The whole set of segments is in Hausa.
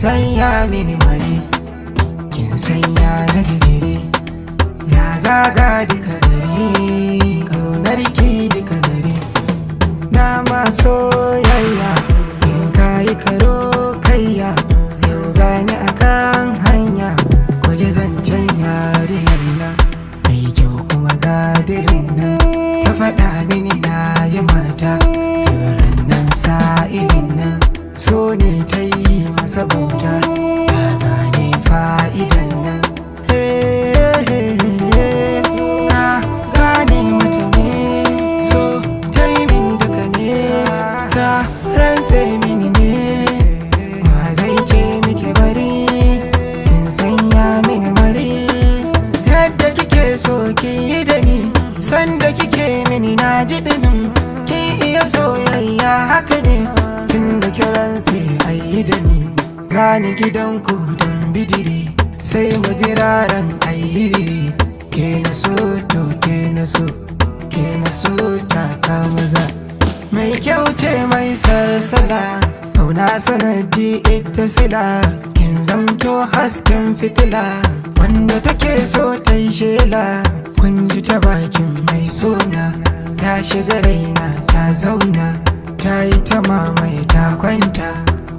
sanya mini mare, kin sanya na jijiri. Na zaga duka gari, ƙaunar ki duka gari. Na ma soyayya, in kayi karo kayya. Yau gani akan hanya, kuje zancen yariyar nan mai kyau kuma gadirin nan. Ta faɗa mini na yi mata, turan nan sa'ilin nan. So ne ta yi masa bauta, ta gane fa'idan nan. Na gane mata ne, so ta yi min daga ne. Ta rantse mini ne, ba zai ce miki bari, in sanya mini mari. Yadda kike so ki yi da ni, sanda kike mini na ji ɗinin. Ki iya soyayya haka ne, tunda kiran sai ayi da ni. Zani gidanku don bidiri, sai mu jiraran ayyiri. Ke na so to ke na so, ke na so ta maza. Mai kyau ce mai sarsala, kauna sanadi ita sila. Kin zamto hasken fitila, wanda take so ta yi shela. Kun ji ta bakin mai sona, ta shiga raina ta zauna. Ta yi ta mamaye ta kwanta,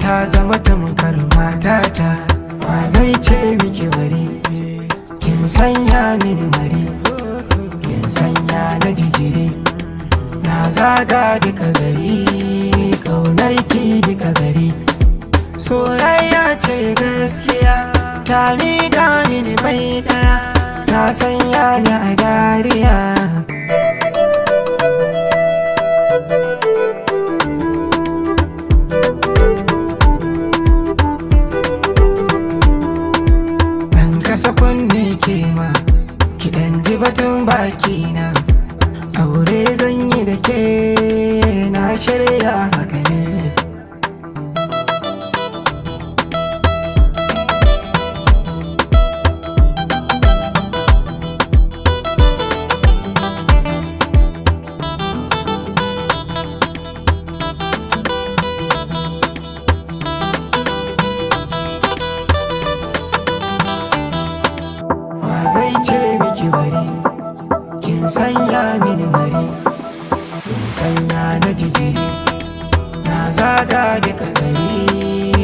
ta zama tamkar matata. Ba zai ce miki bari, kin sanya mini mari, kin sanya na jijiri. Na zaga duka gari, ƙaunar ki duka gari. Soyayya ce gaskiya, ta miƙa mini bai ɗaya. Ta sanya ni a dariya. Kasa kunne ke ma, kiɗan ji batun bakina. Aure zan yi da ke, na shirya haka ne. Zai ce miki bari, kin sanya mini mari, kin sanya na jijiri. Na zaga duka gari.